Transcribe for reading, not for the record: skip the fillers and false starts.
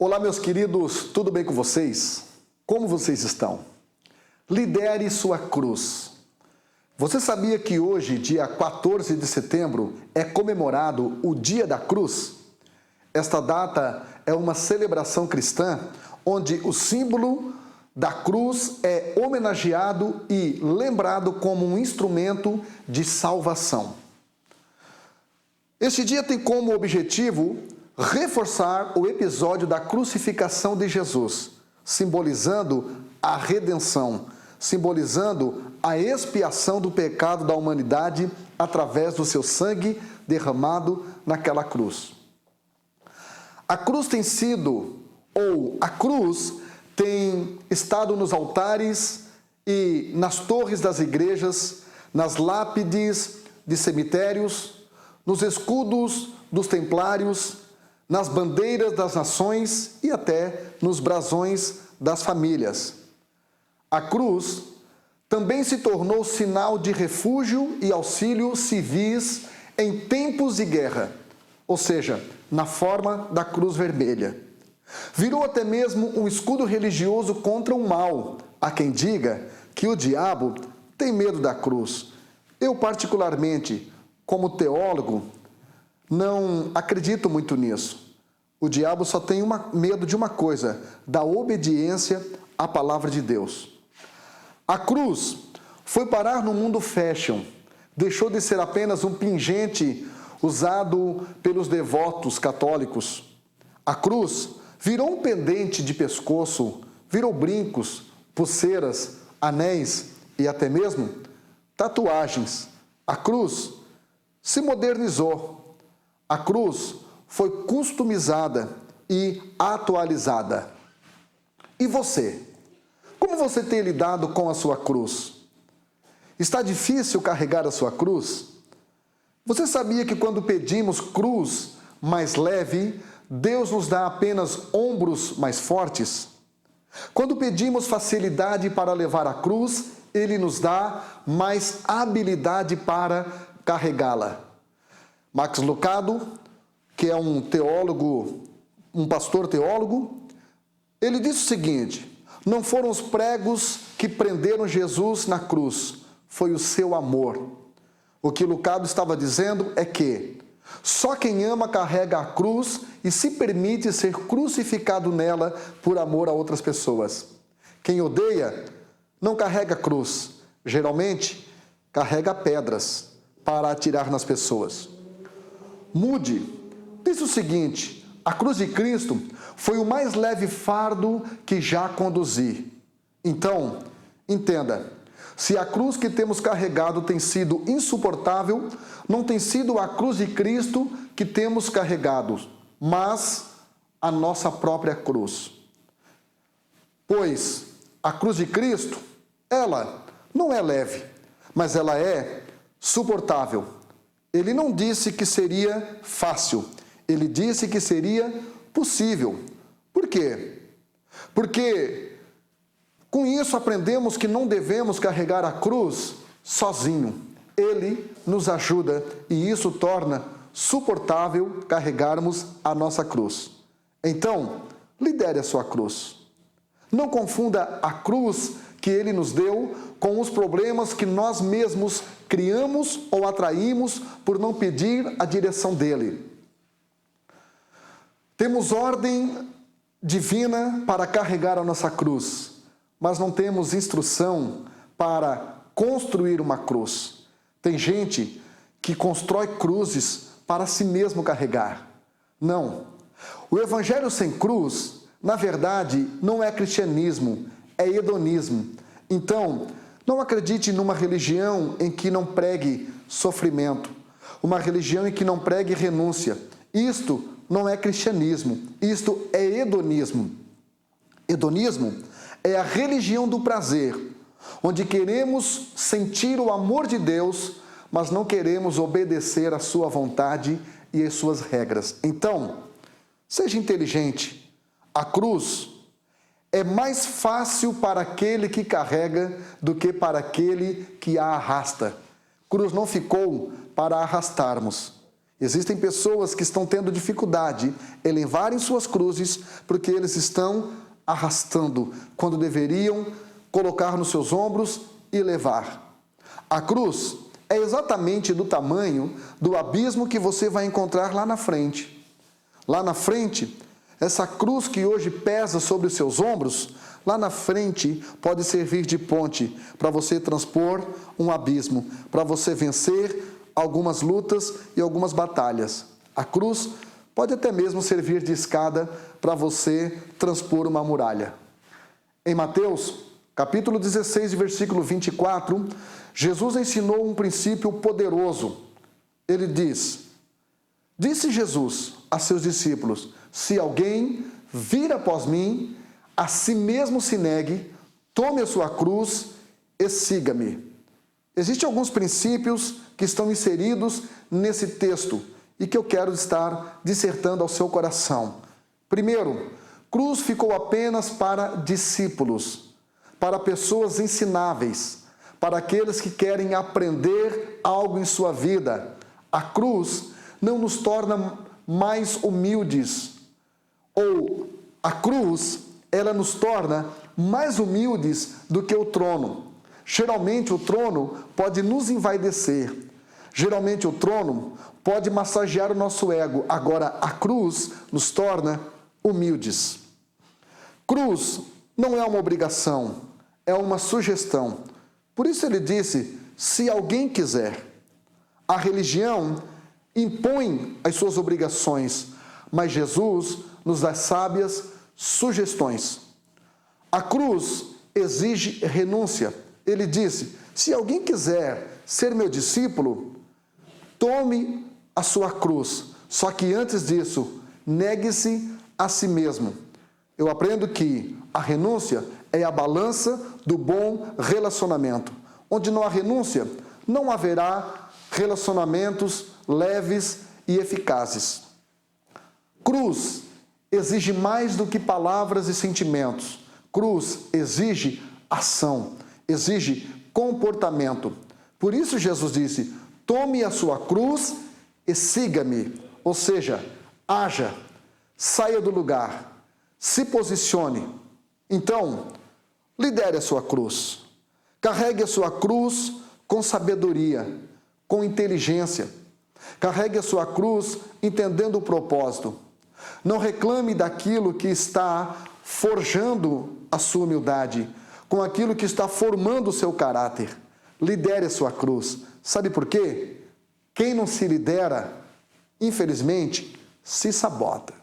Olá, meus queridos, tudo bem com vocês? Como vocês estão? Lidere sua cruz. Você sabia que hoje, dia 14 de setembro, é comemorado o Dia da Cruz? Esta data é uma celebração cristã onde o símbolo da cruz é homenageado e lembrado como um instrumento de salvação. Este dia tem como objetivo reforçar o episódio da crucificação de Jesus, simbolizando a redenção, simbolizando a expiação do pecado da humanidade através do seu sangue derramado naquela cruz. A cruz tem estado nos altares e nas torres das igrejas, nas lápides de cemitérios, nos escudos dos templários, nas bandeiras das nações e até nos brasões das famílias. A cruz também se tornou sinal de refúgio e auxílio civis em tempos de guerra, ou seja, na forma da cruz vermelha. Virou até mesmo um escudo religioso contra o mal. Há quem diga que o diabo tem medo da cruz. Eu, particularmente, como teólogo, não acredito muito nisso. O diabo só tem medo de uma coisa, da obediência à palavra de Deus. A cruz foi parar no mundo fashion, deixou de ser apenas um pingente usado pelos devotos católicos. A cruz virou um pendente de pescoço, virou brincos, pulseiras, anéis e até mesmo tatuagens. A cruz se modernizou. A cruz foi customizada e atualizada. E você? Como você tem lidado com a sua cruz? Está difícil carregar a sua cruz? Você sabia que quando pedimos cruz mais leve, Deus nos dá apenas ombros mais fortes? Quando pedimos facilidade para levar a cruz, Ele nos dá mais habilidade para carregá-la. Max Lucado, que é um teólogo, um pastor teólogo, ele disse o seguinte: não foram os pregos que prenderam Jesus na cruz, foi o seu amor. O que Lucado estava dizendo é que só quem ama carrega a cruz e se permite ser crucificado nela por amor a outras pessoas. Quem odeia não carrega cruz, geralmente carrega pedras para atirar nas pessoas. Moody diz o seguinte: a cruz de Cristo foi o mais leve fardo que já conduzi. Então, entenda, se a cruz que temos carregado tem sido insuportável, não tem sido a cruz de Cristo que temos carregado, mas a nossa própria cruz. Pois a cruz de Cristo, ela não é leve, mas ela é suportável. Ele não disse que seria fácil, ele disse que seria possível. Por quê? Porque com isso aprendemos que não devemos carregar a cruz sozinho. Ele nos ajuda e isso torna suportável carregarmos a nossa cruz. Então, lidere a sua cruz. Não confunda a cruz que Ele nos deu com os problemas que nós mesmos criamos ou atraímos por não pedir a direção dEle. Temos ordem divina para carregar a nossa cruz, mas não temos instrução para construir uma cruz. Tem gente que constrói cruzes para si mesmo carregar. Não. O evangelho sem cruz, na verdade, não é cristianismo, é hedonismo. Então, não acredite numa religião em que não pregue sofrimento, uma religião em que não pregue renúncia. Isto não é cristianismo, isto é hedonismo. Hedonismo é a religião do prazer, onde queremos sentir o amor de Deus, mas não queremos obedecer à sua vontade e às suas regras. Então, seja inteligente. A cruz é mais fácil para aquele que carrega do que para aquele que a arrasta. Cruz não ficou para arrastarmos. Existem pessoas que estão tendo dificuldade em levarem suas cruzes porque eles estão arrastando, quando deveriam colocar nos seus ombros e levar. A cruz é exatamente do tamanho do abismo que você vai encontrar lá na frente. Lá na frente, essa cruz que hoje pesa sobre os seus ombros, lá na frente pode servir de ponte para você transpor um abismo, para você vencer algumas lutas e algumas batalhas. A cruz pode até mesmo servir de escada para você transpor uma muralha. Em Mateus, capítulo 16, versículo 24, Jesus ensinou um princípio poderoso. Ele disse Jesus a seus discípulos: se alguém vir após mim, a si mesmo se negue, tome a sua cruz e siga-me. Existem alguns princípios que estão inseridos nesse texto e que eu quero estar dissertando ao seu coração. Primeiro, cruz ficou apenas para discípulos, para pessoas ensináveis, para aqueles que querem aprender algo em sua vida. A cruz não nos torna mais humildes, ou a cruz, ela nos torna mais humildes do que o trono. Geralmente o trono pode nos envaidecer. Geralmente o trono pode massagear o nosso ego. Agora a cruz nos torna humildes. Cruz não é uma obrigação, é uma sugestão. Por isso ele disse: se alguém quiser. A religião impõe as suas obrigações, mas Jesus nos dá sábias sugestões. A cruz exige renúncia. Ele disse: se alguém quiser ser meu discípulo, tome a sua cruz. Só que antes disso, negue-se a si mesmo. Eu aprendo que a renúncia é a balança do bom relacionamento. Onde não há renúncia, não haverá relacionamentos leves e eficazes. Cruz exige mais do que palavras e sentimentos. Cruz exige ação, exige comportamento. Por isso Jesus disse: tome a sua cruz e siga-me. Ou seja, haja, saia do lugar, se posicione. Então, lidere a sua cruz. Carregue a sua cruz com sabedoria, com inteligência. Carregue a sua cruz entendendo o propósito. Não reclame daquilo que está forjando a sua humildade, com aquilo que está formando o seu caráter. Lidere a sua cruz. Sabe por quê? Quem não se lidera, infelizmente, se sabota.